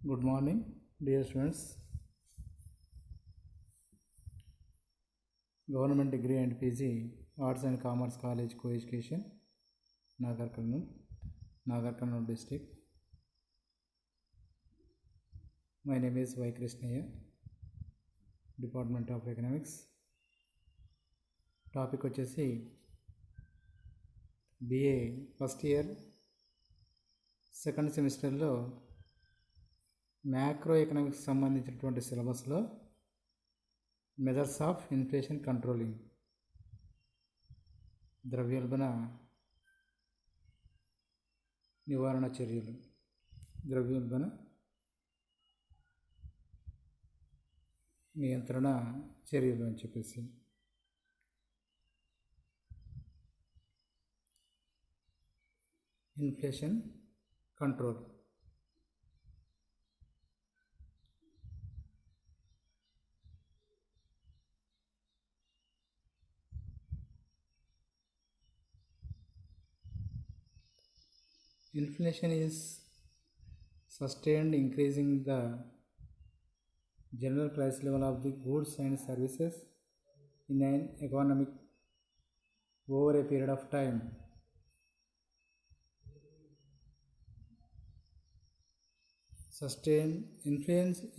Good morning, dear students. Government Degree and PG Arts and Commerce College Co-Education, Nagar Karnool district. My name is Y. Krishnaya, Department of Economics. Topic వచ్చేసి BA first year second సెమిస్టర్లో macro economics సంబంధించినటువంటి సిలబస్లో methods of inflation controlling, ద్రవ్యోల్బణ నివారణ చర్యలు, ద్రవ్యోల్బణ నియంత్రణ చర్యలు అని చెప్పేసి inflation control. Inflation is sustained increasing the general price level of the goods and services in an economic over a period of time.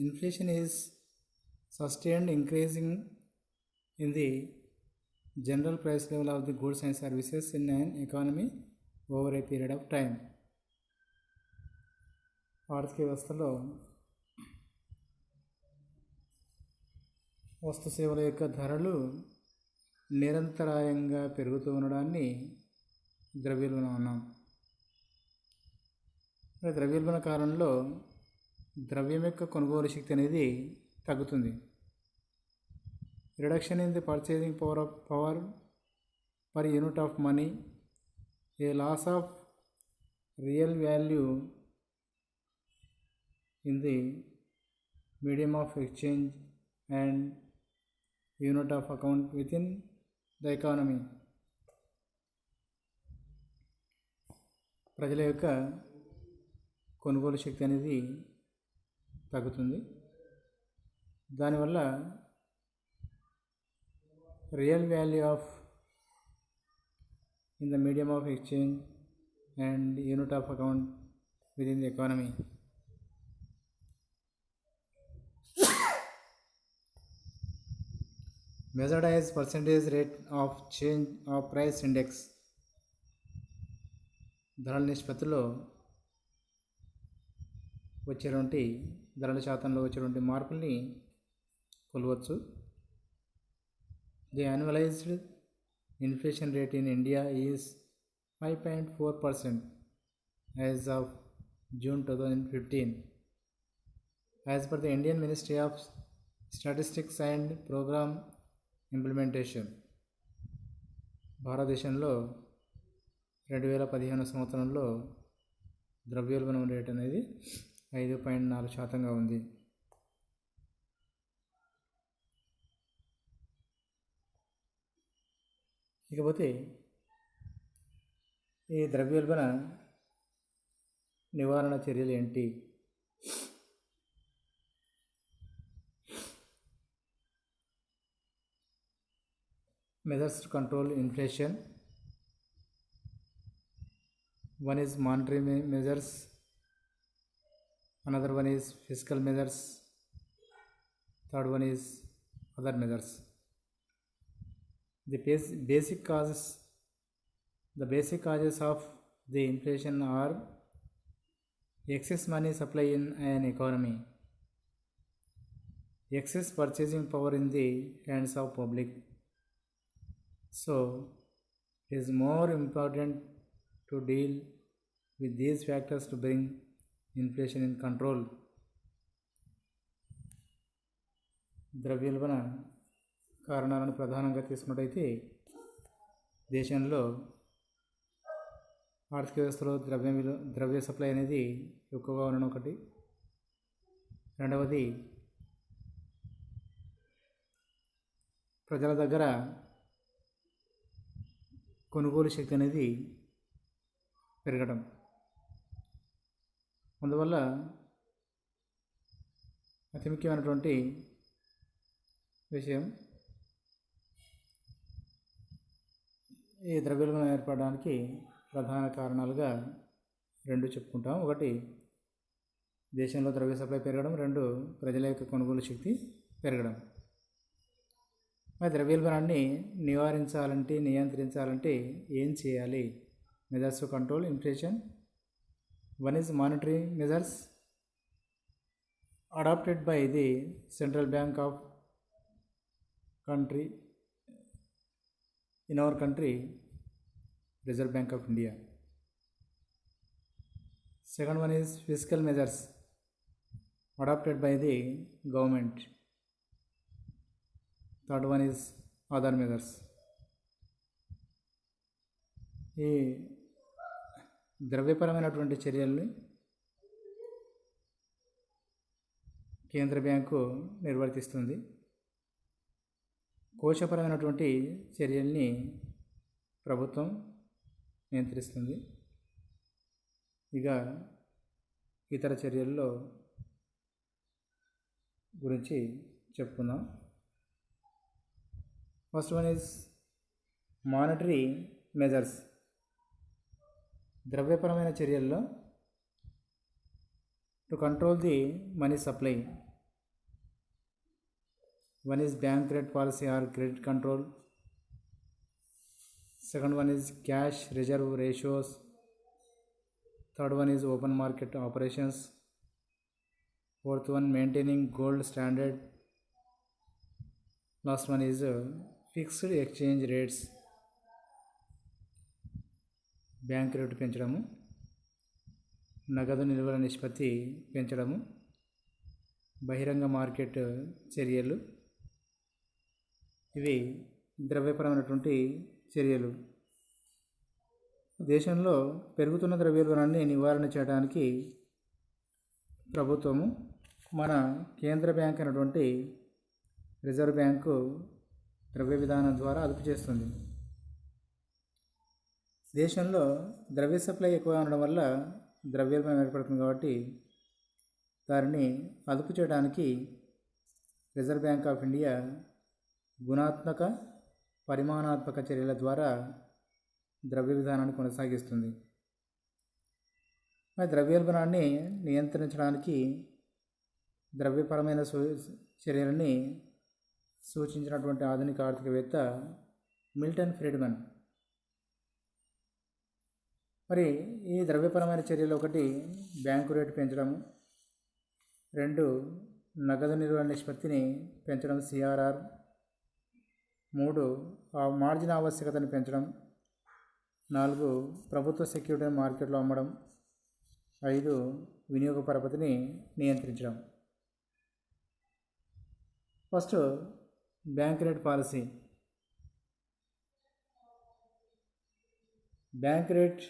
Inflation is sustained increasing in the general price level of the goods and services in an economy over a period of time. ఆర్థిక వ్యవస్థలో వస్తు సేవల యొక్క ధరలు నిరంతరాయంగా పెరుగుతూ ఉండడాన్ని ద్రవ్యోల్బణ అన్నాం. ద్రవ్యోల్బణ కాలంలో ద్రవ్యం యొక్క కొనుగోలు శక్తి అనేది తగ్గుతుంది. Reduction in the purchasing power per unit of money, a loss of real value in the medium of exchange and unit of account within the economy. ప్రజల యొక్క కొనుగోలు శక్తి అనేది తగ్గుతుంది. దానివల్ల real value of in the medium of exchange and unit of account with in the economy measured as percentage rate of change of price index. ధరల నిష్పత్తిలో వచ్చేటువంటి ధరల శాతంలో వచ్చేటువంటి మార్పుల్ని కొలవచ్చు. The annualised inflation rate in India is 5.4% as of June 2015 as per the Indian ministry of statistics and programme implementation. భారతదేశంలో 2015 సంవత్సరంలో ద్రవ్యోల్బణం రేట్ అనేది 5.4% ఉంది. ఇకపోతే ఈ ద్రవ్యోల్బణ నివారణ చర్యలు ఏంటి? Measures to control inflation. One is monetary measures, another one is fiscal measures, third one is other measures. The basic causes of the inflation are excess money supply in an economy, excess purchasing power in the hands of public. So, it is more important to deal with these factors to bring inflation in control. ద్రవ్యోల్బణ కారణాలను ప్రధానంగా తీసుకున్నట్టయితే దేశంలో ఆర్థిక వ్యవస్థలో ద్రవ్య supply అనేది ఎక్కువగా ఉండడం ఒకటి. రెండవది, ప్రజల దగ్గర కొనుగోలు శక్తి అనేది పెరగడం. అందువల్ల అతి ముఖ్యమైనటువంటి విషయం, ఈ ద్రవ్యోల్బణం ఏర్పడడానికి ప్రధాన కారణాలుగా రెండు చెప్పుకుంటాం. ఒకటి, దేశంలో ద్రవ్య సప్లై పెరగడం. రెండు, ప్రజల యొక్క కొనుగోలు శక్తి పెరగడం. మరి ద్రవ్యోల్బణాన్ని నియంత్రించాలంటే ఏం చేయాలి? Measures to control inflation. One is monetary measures adopted by the Central Bank of country, in our country, Reserve Bank of India. Second one is fiscal measures adopted by the government. Third one is other measures. ఈ ద్రవ్యపరమైనటువంటి చర్యల్ని కేంద్ర bank నిర్వర్తిస్తుంది. కోశపరమైనటువంటి చర్యల్ని ప్రభుత్వం నియంత్రిస్తుంది. ఇక ఇతర చర్యల్లో గురించి చెప్పుకుందాం. First one is monetary measures. ద్రవ్యపరమైన చర్యల్లో to control the money supply. One is bank rate policy or credit control. Second one is cash reserve ratios. Third one is open market operations. Fourth one, maintaining gold standard. Last one is fixed exchange rates. Bank rate పెంచడము, నగదు నిల్వల నిష్పత్తి పెంచడము, బహిరంగ market చర్యలు, ఇవి ద్రవ్యపరమైనటువంటి చర్యలు. దేశంలో పెరుగుతున్న ద్రవ్యోల్బణాన్ని నివారణ చేయడానికి ప్రభుత్వము మన కేంద్ర బ్యాంక్ అయినటువంటి రిజర్వ్ బ్యాంకు ద్రవ్య విధానం ద్వారా అదుపు చేస్తుంది. దేశంలో ద్రవ్య సప్లై ఎక్కువ ఉండడం వల్ల ద్రవ్యోల్బణం ఏర్పడుతుంది. కాబట్టి దానిని అదుపు చేయడానికి రిజర్వ్ బ్యాంక్ ఆఫ్ ఇండియా గుణాత్మక, పరిమాణాత్మక చర్యల ద్వారా ద్రవ్య విధానాన్ని కొనసాగిస్తుంది. మరి ద్రవ్యోల్బణాన్ని నియంత్రించడానికి ద్రవ్యపరమైన చర్యలని సూచించినటువంటి ఆధునిక ఆర్థికవేత్త మిల్టన్ ఫ్రీడ్మన్. మరి ఈ ద్రవ్యపరమైన చర్యలు ఒకటి, బ్యాంకు రేటు పెంచడం. రెండు, నగదు నిల్వల నిష్పత్తిని పెంచడం, సిఆర్ఆర్. మూడు, మార్జిన్ ఆవశ్యకతను పెంచడం. నాలుగు, ప్రభుత్వ సెక్యూరిటీని మార్కెట్లో అమ్మడం. ఐదు, వినియోగ పరపతిని నియంత్రించడం. First, bank rate policy. Bank rate,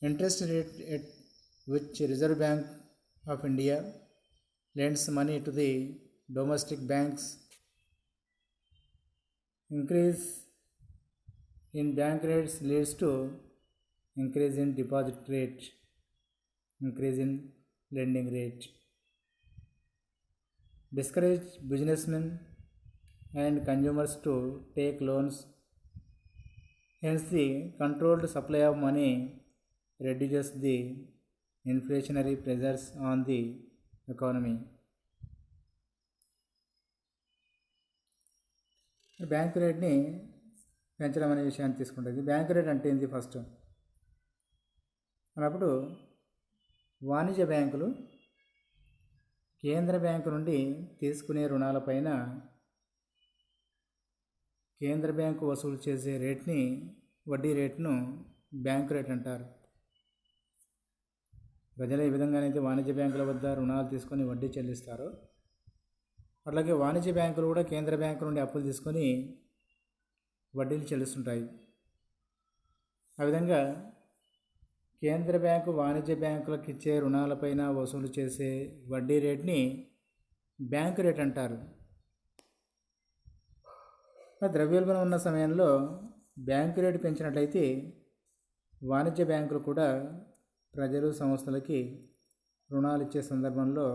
interest rate at which Reserve Bank of India lends money to the domestic banks. Increase in bank rates leads to increase in deposit rate, increase in lending rate. Discourage businessmen and consumers to take loans. Hence, the controlled supply of money reduces the inflationary pressures on the economy. Bank రేట్ని పెంచడం అనే విషయాన్ని తీసుకుంటుంది. Bank rate అంటే ఏంటి? First అన్నప్పుడు వాణిజ్య బ్యాంకులు కేంద్ర బ్యాంకు నుండి తీసుకునే రుణాలపైన కేంద్ర బ్యాంకు వసూలు చేసే రేట్ని, వడ్డీ రేట్ను బ్యాంక్ రేట్ అంటారు. ప్రజలు ఏ విధంగానైతే వాణిజ్య బ్యాంకుల వద్ద రుణాలు తీసుకొని వడ్డీ చెల్లిస్తారో, అట్లాగే వాణిజ్య బ్యాంకులు కూడా కేంద్ర బ్యాంకు నుండి అప్పులు తీసుకొని వడ్డీలు చెల్లిస్తుంటాయి. ఆ విధంగా కేంద్ర బ్యాంకు వాణిజ్య బ్యాంకులకు ఇచ్చే రుణాలపైన వసూలు చేసే వడ్డీ రేట్ని బ్యాంకు రేట్ అంటారు. ద్రవ్యోల్బణం ఉన్న సమయంలో బ్యాంకు రేటు పెంచినట్లయితే వాణిజ్య బ్యాంకులు కూడా ప్రజలు, సంస్థలకి రుణాలు ఇచ్చే సందర్భంలో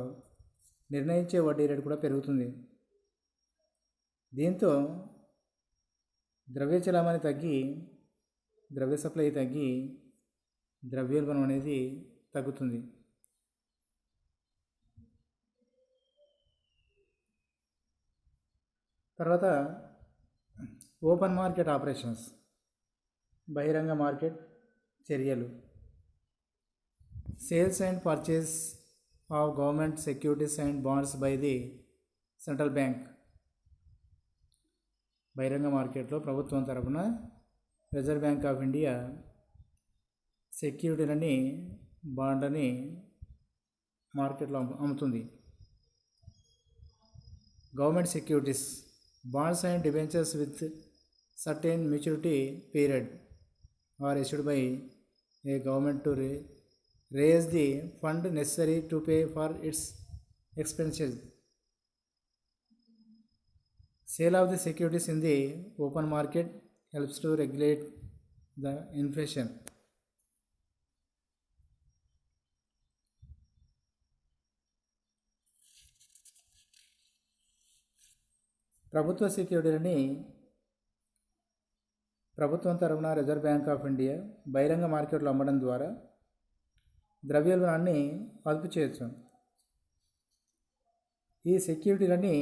నిర్ణయించే వడ్డీ రేటు కూడా పెరుగుతుంది. దీంతో ద్రవ్య చలామణి తగ్గి, ద్రవ్య సప్లై తగ్గి ద్రవ్యోల్బణం అనేది తగ్గుతుంది. తర్వాత ఓపెన్ మార్కెట్ ఆపరేషన్స్, బహిరంగ మార్కెట్ చర్యలు. Sales and purchase of government securities and bonds by the central bank. బహిరంగ మార్కెట్లో ప్రభుత్వం తరపున రిజర్వ్ బ్యాంక్ ఆఫ్ ఇండియా సెక్యూరిటీలని, బాండ్లని మార్కెట్లో అమ్ముతుంది. Government securities, bonds and debentures with certain maturity period are issued by a government to raise the fund necessary to pay for its expenses. Sale of the securities in the open market helps to regulate the inflation. ప్రభుత్వ సెక్యూరిటీలని ప్రభుత్వం తరఫున reserve bank of India బహిరంగ మార్కెట్లో అమ్మడం ద్వారా ద్రవ్యోల్బణాన్ని అదుపు చేయొచ్చు. ఈ సెక్యూరిటీలని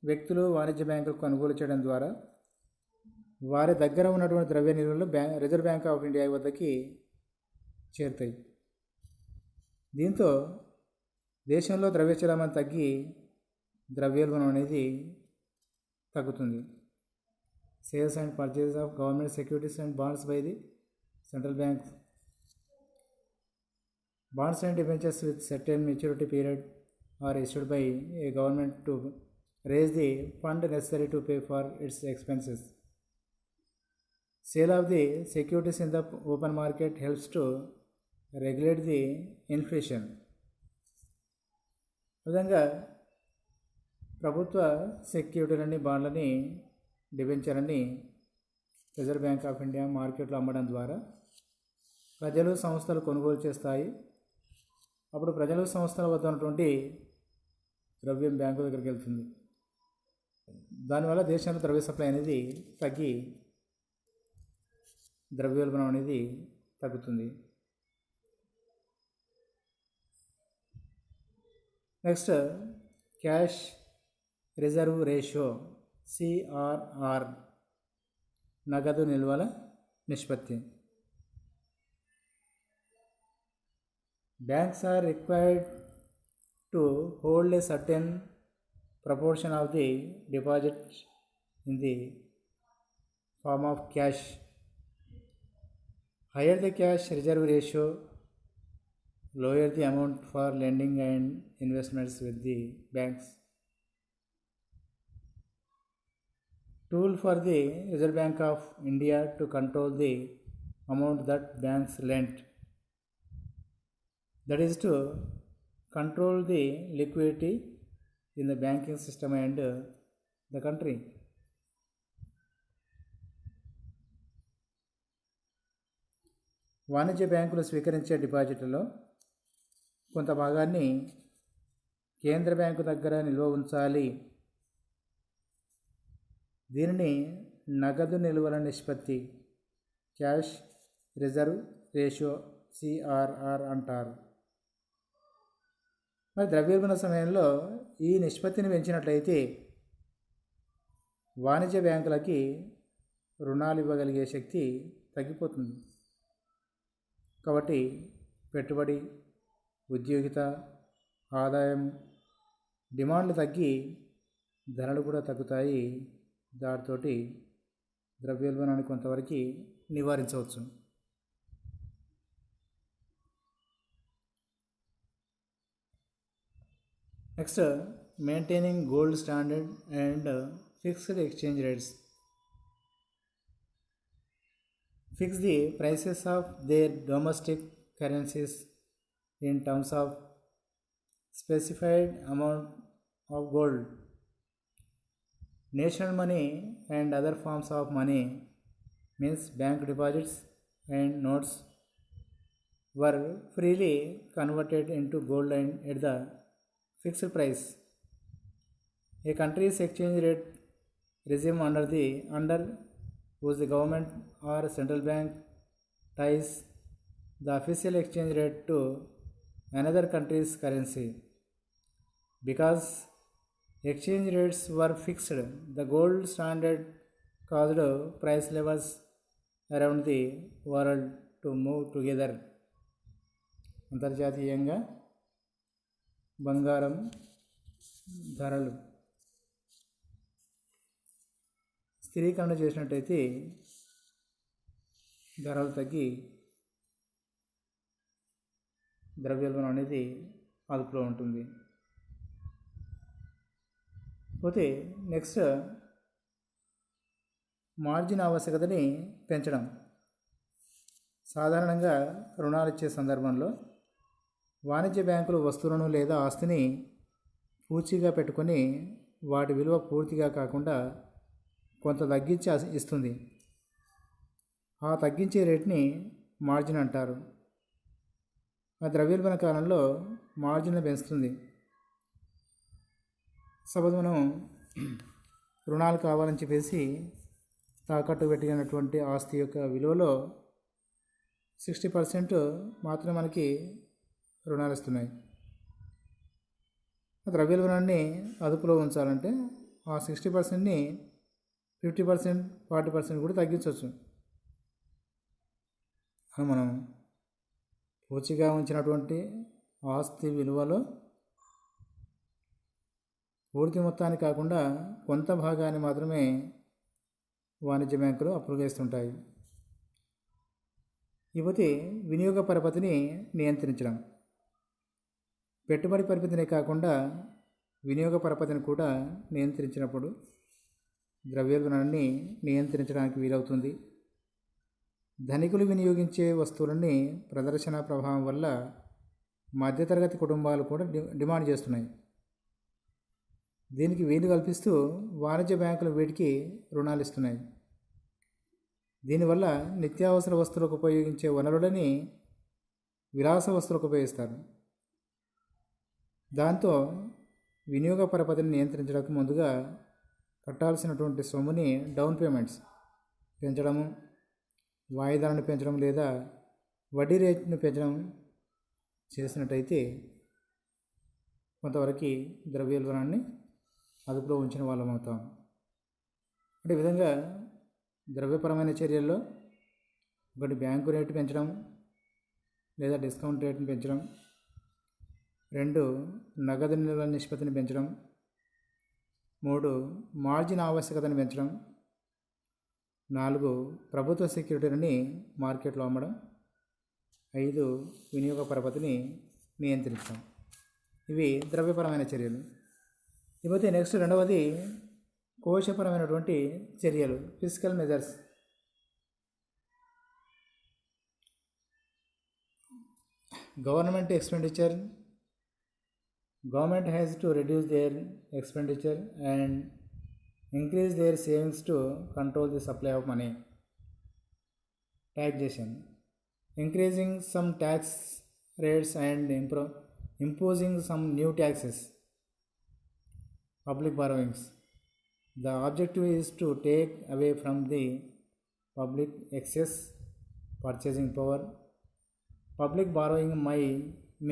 వ్యక్తులు, వాణిజ్య బ్యాంకులు కొనుగోలు చేయడం ద్వారా వారి దగ్గర ఉన్నటువంటి ద్రవ్య నిల్వలు రిజర్వ్ బ్యాంక్ ఆఫ్ ఇండియా వద్దకి చేరుతాయి. దీంతో దేశంలో ద్రవ్య చలామణి తగ్గి ద్రవ్యోల్బణం అనేది తగ్గుతుంది. Sales and purchase of government securities and bonds by the central bank. Bonds and debentures with certain maturity period are issued by a government to raise the fund necessary to pay for its expenses. Sale of the securities in the open market helps to regulate the inflation. విధంగా ప్రభుత్వ సెక్యూరిటీలని, బాండ్లని, డిబెంచర్లని reserve bank of India మార్కెట్లో అమ్మడం ద్వారా ప్రజలు, సంస్థలు కొనుగోలు చేస్తాయి. అప్పుడు ప్రజలు, సంస్థల వద్ద ఉన్నటువంటి ద్రవ్యం బ్యాంకు దగ్గరికి వెళ్తుంది. దానివల్ల దేశంలో ద్రవ్య సప్లై అనేది తగ్గి ద్రవ్యోల్బణం అనేది తగ్గుతుంది. Next, cash reserve ratio, CRR, నగదు నిల్వల నిష్పత్తి. Banks are required to hold a certain proportion of the deposit in the form of cash. Higher the cash reserve ratio, lower the amount for lending and investments with the banks. Tool for the Reserve Bank of India to control the amount that banks lend. That is to control the liquidity in the banking system and the country. వాణిజ్య బ్యాంకులు స్వీకరించే డిపాజిట్లలో కొంత భాగాన్ని కేంద్ర bank దగ్గర నిల్వ ఉంచాలి. దీనిని నగదు నిల్వల నిష్పత్తి, క్యాష్ రిజర్వ్ రేషియో, సిఆర్ఆర్ అంటారు. మరి ద్రవ్యోల్బణ సమయంలో ఈ నిష్పత్తిని పెంచినట్లయితే వాణిజ్య బ్యాంకులకి రుణాలు ఇవ్వగలిగే శక్తి తగ్గిపోతుంది. కాబట్టి పెట్టుబడి, ఉద్యోగిత, ఆదాయం, డిమాండ్లు తగ్గి ధరలు కూడా తగ్గుతాయి. దాటితోటి ద్రవ్యోల్బణాన్ని కొంతవరకు నివారించవచ్చు. Next, maintaining gold standard and fixed exchange rates. Fix the prices of their domestic currencies in terms of specified amount of gold. National money and other forms of money means bank deposits and notes were freely converted into gold and at the fixed price. A country's exchange rate regime under whose the government or central bank ties the official exchange rate to another country's currency. Because exchange rates were fixed, the gold standard caused price levels around the world to move together. అంతర్జాతీయంగా బంగారం ధరలు స్థిరీకరణ చేసినట్టయితే ధరలు తగ్గి ద్రవ్యోల్బణం అనేది అదుపులో ఉంటుంది. పోతే నెక్స్ట్ మార్జిన్ ఆవశ్యకతని పెంచడం. సాధారణంగా రుణాలు ఇచ్చే సందర్భంలో వాణిజ్య బ్యాంకులు వస్తువులను లేదా ఆస్తిని పూచీగా పెట్టుకొని వాటి విలువ పూర్తిగా కాకుండా కొంత తగ్గించి ఇస్తుంది. ఆ తగ్గించే రేట్ని మార్జిన్ అంటారు. ఆ ద్రవ్యోల్బణ కాలంలో మార్జిన్ పెంచుతుంది. సపోజ్ మనం రుణాలు కావాలని చెప్పేసి తాకట్టు పెట్టినటువంటి ఆస్తి యొక్క విలువలో 60% మాత్రమే మనకి రుణాలు ఇస్తున్నాయి. ద్రవ్యోల్బణాన్ని అదుపులో ఉంచాలంటే ఆ 60%ని 50%, 40% కూడా తగ్గించవచ్చు. మనం పూచిగా ఉంచినటువంటి ఆస్తి విలువలో పూర్తి మొత్తాన్ని కాకుండా కొంత భాగాన్ని మాత్రమే వాణిజ్య బ్యాంకులు అప్రూవ్ చేస్తుంటాయి. ఇకపోతే వినియోగ పరపతిని నియంత్రించడం. పెట్టుబడి పరపతినే కాకుండా వినియోగ పరపతిని కూడా నియంత్రించినప్పుడు ద్రవ్యోల్బణాన్ని నియంత్రించడానికి వీలవుతుంది. ధనికులు వినియోగించే వస్తువులని ప్రదర్శన ప్రభావం వల్ల మధ్యతరగతి కుటుంబాలు కూడా డిమాండ్ చేస్తున్నాయి. దీనికి వీలు కల్పిస్తూ వాణిజ్య బ్యాంకులు వీటికి రుణాలు ఇస్తున్నాయి. దీనివల్ల నిత్యావసర వస్తువులకు ఉపయోగించే వనరులని విలాస వస్తువులకు ఉపయోగిస్తారు. దాంతో వినియోగ పరపతిని నియంత్రించడానికి ముందుగా కట్టాల్సినటువంటి సొమ్ముని డౌన్ పేమెంట్స్ పెంచడము, వాయిదాలను పెంచడం లేదా వడ్డీ రేట్ను పెంచడం చేసినట్టయితే కొంతవరకు ద్రవ్యోల్బణాన్ని అదుపులో ఉంచిన వాళ్ళం అవుతాం. అంటే విధంగా ద్రవ్యపరమైన చర్యల్లో ఒకటి బ్యాంకు రేటు పెంచడం లేదా డిస్కౌంట్ రేటును పెంచడం, 2 నగదు నిల్వల నిష్పత్తిని పెంచడం, 3 మార్జిన్ ఆవశ్యకతను పెంచడం, 4 ప్రభుత్వ సెక్యూరిటీలని మార్కెట్లో అమ్మడం, 5 వినియోగ పరపతిని నియంత్రించడం. ఇవి ద్రవ్యపరమైన చర్యలు. ఇకపోతే నెక్స్ట్ రెండవది కోశపరమైనటువంటి చర్యలు, physical measures. Government expenditure. Government has to reduce their expenditure and increase their savings to control the supply of money. Taxation. Increasing some tax rates and imposing some new taxes. Public borrowings. The objective is to take away from the public excess purchasing power. Public borrowing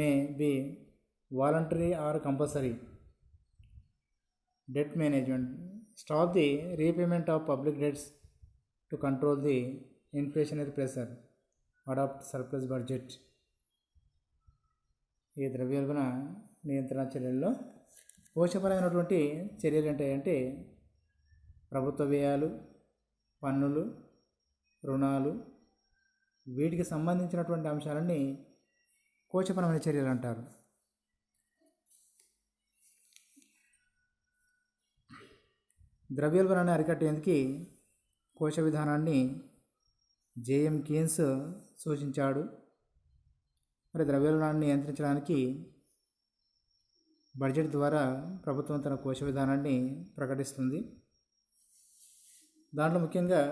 may be voluntary or compulsory. Debt management. Stop the repayment of public debts to control the inflationary pressure. Adopt surplus budget. ఈ ద్రవ్యోల్బణ నియంత్రణ చర్యల్లో కోశపరమైనటువంటి చర్యలు ఏంటంటే ప్రభుత్వ వ్యయాలు, పన్నులు, రుణాలు, వీటికి సంబంధించినటువంటి అంశాలన్నీ కోశపరమైన చర్యలు అంటారు. ద్రవ్యోల్బణాన్ని అరికట్టేందుకు కోశ విధానాన్ని జేఎం కీన్స్ సూచించాడు. మరి ద్రవ్యోల్బణాన్ని నియంత్రించడానికి బడ్జెట్ ద్వారా ప్రభుత్వం తన కోశ విధానాన్ని ప్రకటిస్తుంది. దాంట్లో ముఖ్యంగా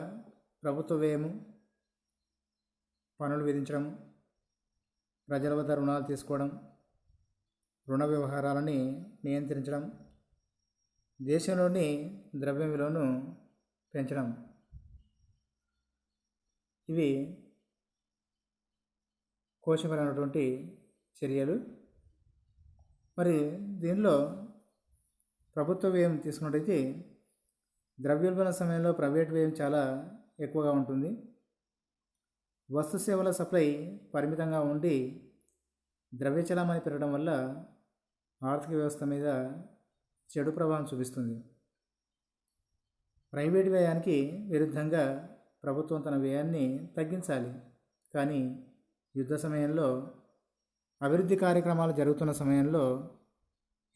ప్రభుత్వ వ్యయము, పన్నులు విధించడం, ప్రజల వద్ద రుణాలు తీసుకోవడం, రుణ వ్యవహారాలని నియంత్రించడం, దేశంలోని ద్రవ్య విలువను పెంచడం, ఇవి కోశపరమైనటువంటి చర్యలు. మరి దీనిలో ప్రభుత్వ వ్యయం తీసుకున్నట్టయితే ద్రవ్యోల్బణ సమయంలో ప్రైవేట్ వ్యయం చాలా ఎక్కువగా ఉంటుంది. వస్తు సేవల సప్లై పరిమితంగా ఉండి ద్రవ్య చలామణి పెరగడం వల్ల ఆర్థిక వ్యవస్థ మీద చెడు ప్రభావం చూపిస్తుంది. ప్రైవేట్ వ్యయానికి విరుద్ధంగా ప్రభుత్వం తన వ్యయాన్ని తగ్గించాలి. కానీ యుద్ధ సమయంలో, అభివృద్ధి కార్యక్రమాలు జరుగుతున్న సమయంలో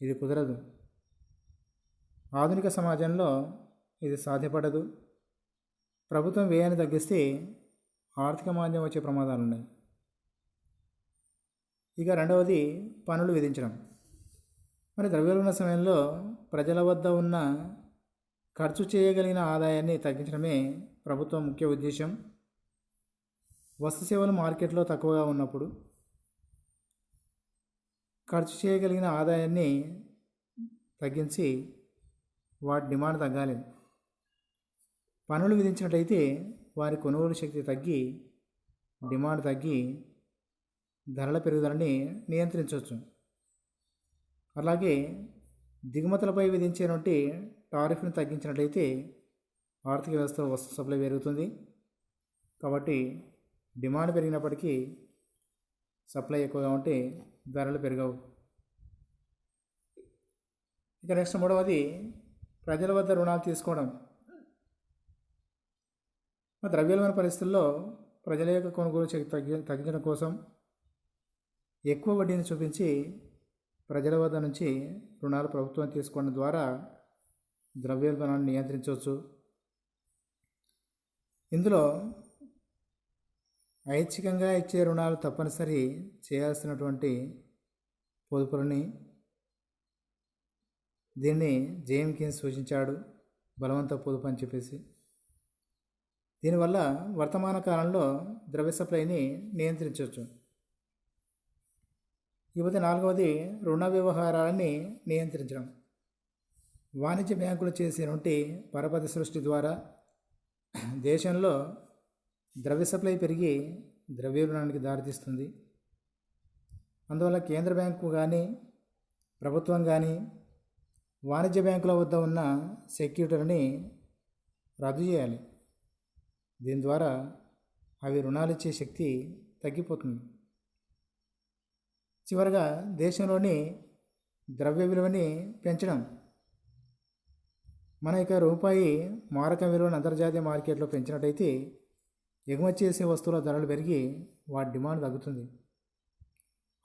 ఇది కుదరదు. ఆధునిక సమాజంలో ఇది సాధ్యపడదు. ప్రభుత్వం వ్యయాన్ని తగ్గిస్తే ఆర్థిక మాంద్యం వచ్చే ప్రమాదాలు ఉన్నాయి. ఇక రెండవది పన్నులు విధించడం. మరి ద్రవ్యోల్బణ సమయంలో ప్రజల వద్ద ఉన్న ఖర్చు చేయగలిగిన ఆదాయాన్ని తగ్గించడమే ప్రభుత్వం ముఖ్య ఉద్దేశం. వస్తు సేవలు మార్కెట్లో తక్కువగా ఉన్నప్పుడు ఖర్చు చేయగలిగిన ఆదాయాన్ని తగ్గించి వాటి డిమాండ్ తగ్గాలి. పన్నులు విధించినట్టయితే వారి కొనుగోలు శక్తి తగ్గి డిమాండ్ తగ్గి ధరల పెరుగుదలని నియంత్రించవచ్చు. అలాగే దిగుమతులపై విధించేటువంటి టారిఫ్ను తగ్గించినట్లయితే ఆర్థిక వ్యవస్థలో వస్తు సప్లై పెరుగుతుంది. కాబట్టి డిమాండ్ పెరిగినప్పటికీ సప్లై ఎక్కువగా ఉంటే ధరలు పెరగవు. ఇక నెక్స్ట్ మూడవది ప్రజల వద్ద రుణాలు తీసుకోవడం. ద్రవ్యోల్బణ పరిస్థితుల్లో ప్రజల యొక్క కొనుగోలు శక్తి తగ్గించడం కోసం ఎక్కువ వడ్డీని చూపించి ప్రజల వద్ద నుంచి రుణాలు ప్రభుత్వం తీసుకోవడం ద్వారా ద్రవ్యోల్బణాన్ని నియంత్రించవచ్చు. ఇందులో ఐచ్ఛికంగా ఇచ్చే రుణాలు తప్పనిసరి చేయాల్సినటువంటి పొదుపులని, దీన్ని జేమ్ కీన్స్ సూచించాడు, బలవంత పొదుపు అని చెప్పేసి. దీనివల్ల వర్తమాన కాలంలో ద్రవ్య సప్లైని నియంత్రించవచ్చు. ఇకపోతే నాలుగవది రుణ వ్యవహారాలని నియంత్రించడం. వాణిజ్య బ్యాంకులు చేసేటువంటి పరపతి సృష్టి ద్వారా దేశంలో ద్రవ్య సప్లై పెరిగి ద్రవ్యోల్బణానికి దారితీస్తుంది. అందువల్ల కేంద్ర బ్యాంకు కానీ ప్రభుత్వం కానీ వాణిజ్య బ్యాంకుల వద్ద ఉన్న సెక్యూరిటీలని రద్దు చేయాలి. దీని ద్వారా అవి రుణాలు ఇచ్చే శక్తి తగ్గిపోతుంది. చివరగా దేశంలోని ద్రవ్య విలువని పెంచడం. మన యొక్క రూపాయి మారక విలువను అంతర్జాతీయ మార్కెట్లో పెంచినట్టయితే ఎగుమతి చేసే వస్తువుల ధరలు పెరిగి వాటి డిమాండ్ తగ్గుతుంది.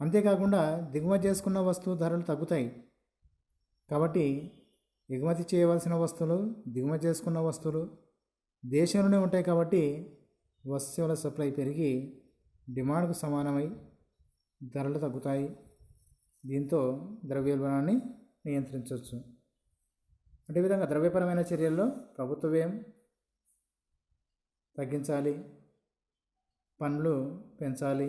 అంతేకాకుండా దిగుమతి చేసుకున్న వస్తువు ధరలు తగ్గుతాయి. కాబట్టి ఎగుమతి చేయవలసిన వస్తువులు, దిగుమతి చేసుకున్న వస్తువులు దేశంలోనే ఉంటాయి. కాబట్టి వస్తువుల సప్లై పెరిగి డిమాండ్కు సమానమై ధరలు తగ్గుతాయి. దీంతో ద్రవ్యోల్బణాన్ని నియంత్రించవచ్చు. అదేవిధంగా ద్రవ్యపరమైన చర్యల్లో ప్రభుత్వ వ్యయం తగ్గించాలి, పన్నులు పెంచాలి,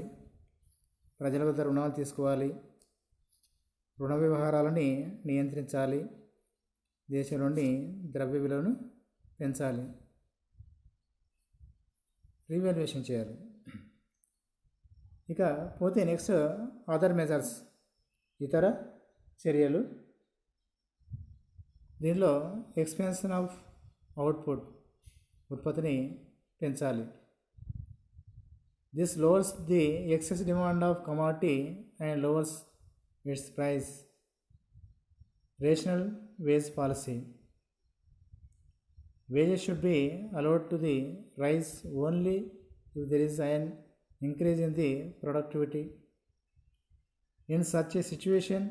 ప్రజల వద్ద రుణాలు తీసుకోవాలి, రుణ వ్యవహారాలని నియంత్రించాలి, దేశంలోని ద్రవ్య విలువను పెంచాలి, రీవాల్యుయేషన్ చేయాలి. ఇక పోతే నెక్స్ట్ అదర్ మెజర్స్, ఇతర చర్యలు. దీనిలో ఎక్స్పెన్షన్ ఆఫ్ అవుట్పుట్, ఉత్పత్తిని పెంచాలి. This lowers the excess demand of commodity and lowers its price. Rational wage policy. Wages should be allowed to the rise only if there is an increase in the productivity. In such a situation,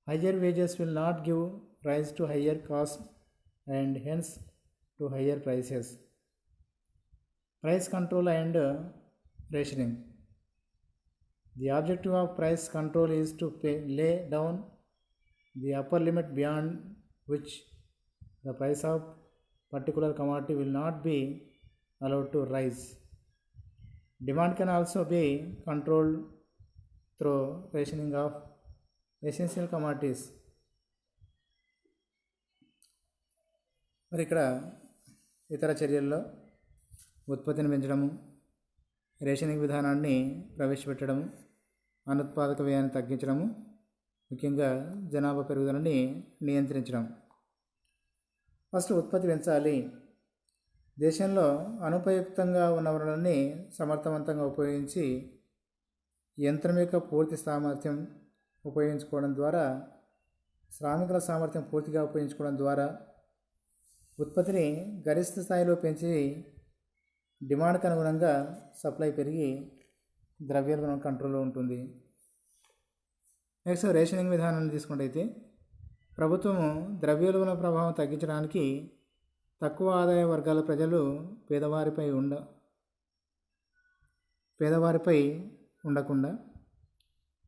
higher wages will not give rise to higher costs and hence to higher prices. Price control and rationing. The objective of price control is to lay down the upper limit beyond which the price of particular commodity will not be allowed to rise. Demand can also be controlled through rationing of essential commodities. మరి ఇక్కడ ఇతర చర్యల్లో ఉత్పత్తిని పెంచడము, rationing విధానాన్ని ప్రవేశపెట్టడము, అనుత్పాదక వ్యయాన్ని తగ్గించడము, ముఖ్యంగా జనాభా పెరుగుదలని నియంత్రించడం. ఫస్ట్ ఉత్పత్తి పెంచాలి. దేశంలో అనుపయుక్తంగా ఉన్న వనరులని సమర్థవంతంగా ఉపయోగించి యంత్రం యొక్క పూర్తి సామర్థ్యం ఉపయోగించుకోవడం ద్వారా, శ్రామికుల సామర్థ్యం పూర్తిగా ఉపయోగించుకోవడం ద్వారా ఉత్పత్తిని గరిష్ట స్థాయిలో పెంచి డిమాండ్కి అనుగుణంగా సప్లై పెరిగి ద్రవ్యోల్బణం కంట్రోల్లో ఉంటుంది. నెక్స్ట్ రేషనింగ్ విధానాన్ని తీసుకుంటైతే ప్రభుత్వము ద్రవ్యోల్బణ ప్రభావం తగ్గించడానికి తక్కువ ఆదాయ వర్గాల ప్రజలు పేదవారిపై ఉండకుండా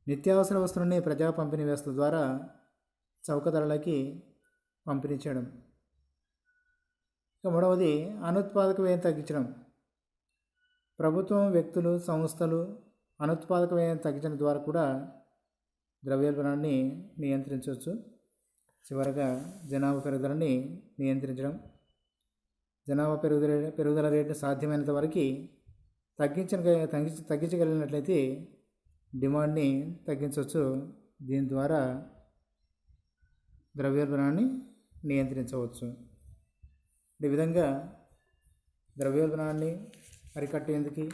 నిత్యావసర వస్తువులని ప్రజా పంపిణీ వ్యవస్థ ద్వారా చౌక ధరలకి పంపిణీ చేయడం. ఇక మూడవది అనుత్పాదక వ్యయం తగ్గించడం. ప్రభుత్వం, వ్యక్తులు, సంస్థలు అనుత్పాదక వ్యయం తగ్గించడం ద్వారా కూడా ద్రవ్యోల్బణాన్ని నియంత్రించవచ్చు. చివరగా జనాభా పెరుగుదలని నియంత్రించడం. జనాభా పెరుగుదల రేటు సాధ్యమైనంత వరకు తగ్గించగలిగినట్లయితే డిమాండ్ని తగ్గించవచ్చు. దీని ద్వారా ద్రవ్యోల్బణాన్ని నియంత్రించవచ్చు. ఈ విధంగా ద్రవ్యోల్బణాన్ని అరికట్టేందుకు,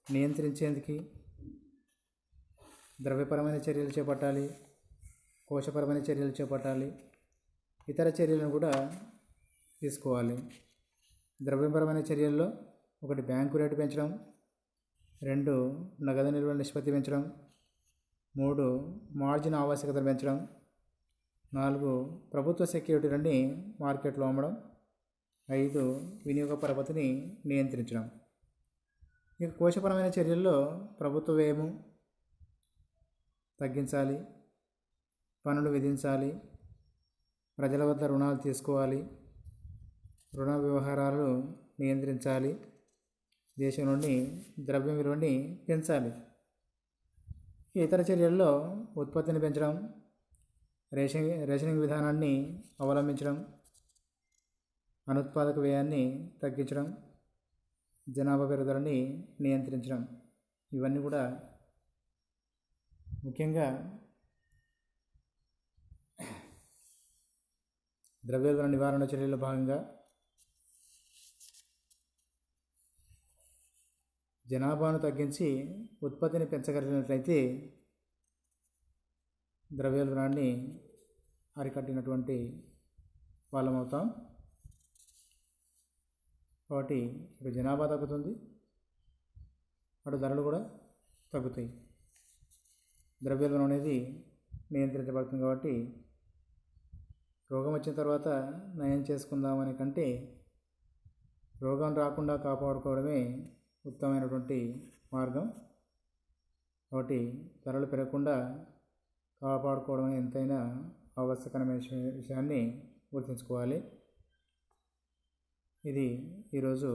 నియంత్రించేందుకు ద్రవ్యపరమైన చర్యలు చేపట్టాలి, కోశపరమైన చర్యలు చేపట్టాలి, ఇతర చర్యలను కూడా తీసుకోవాలి. ద్రవ్యపరమైన చర్యల్లో 1 బ్యాంకు రేటు పెంచడం, 2 నగదు నిల్వ నిష్పత్తి పెంచడం, 3 మార్జిన్ ఆవశ్యకతను పెంచడం, 4 ప్రభుత్వ సెక్యూరిటీలని మార్కెట్లో అమ్మడం, 5 వినియోగ పరపతిని నియంత్రించడం. ఇక కోశపరమైన చర్యల్లో ప్రభుత్వ వ్యయము తగ్గించాలి, పన్నులు విధించాలి, ప్రజల వద్ద రుణాలు తీసుకోవాలి, రుణ వ్యవహారాలు నియంత్రించాలి, దేశంలోని ద్రవ్యం విలువని పెంచాలి. ఇతర చర్యల్లో ఉత్పత్తిని పెంచడం, రేషనింగ్ విధానాన్ని అవలంబించడం, అనుత్పాదక వ్యయాన్ని తగ్గించడం, జనాభా పెరుగుదలని నియంత్రించడం, ఇవన్నీ కూడా ముఖ్యంగా ద్రవ్యోల్బణ నివారణ చర్యల్లో భాగంగా జనాభాను తగ్గించి ఉత్పత్తిని పెంచగలిగినట్లయితే ద్రవ్యోల్బణాన్ని అరికట్టినటువంటి వాళ్ళమవుతాం. కాబట్టి ఇటు జనాభా తగ్గుతుంది, అటు ధరలు కూడా తగ్గుతాయి. ద్రవ్యోల్బణం అనేది నియంత్రించబడుతుంది. కాబట్టి రోగం వచ్చిన తర్వాత నయం చేసుకుందామనే కంటే రోగం రాకుండా కాపాడుకోవడమే ఉత్తమమైనటువంటి మార్గం. కాబట్టి ధరలు పెరగకుండా కాపాడుకోవడం ఎంతైనా ఆవశ్యకమైన విషయాన్ని గుర్తుంచుకోవాలి. ఇది ఈరోజు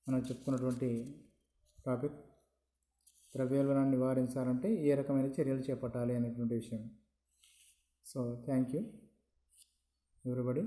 మనం చెప్పుకున్నటువంటి టాపిక్. ద్రవ్యోల్బణాన్ని నివారించాలంటే ఏ రకమైన చర్యలు చేపట్టాలి అనేటువంటి విషయం. So thank you everybody.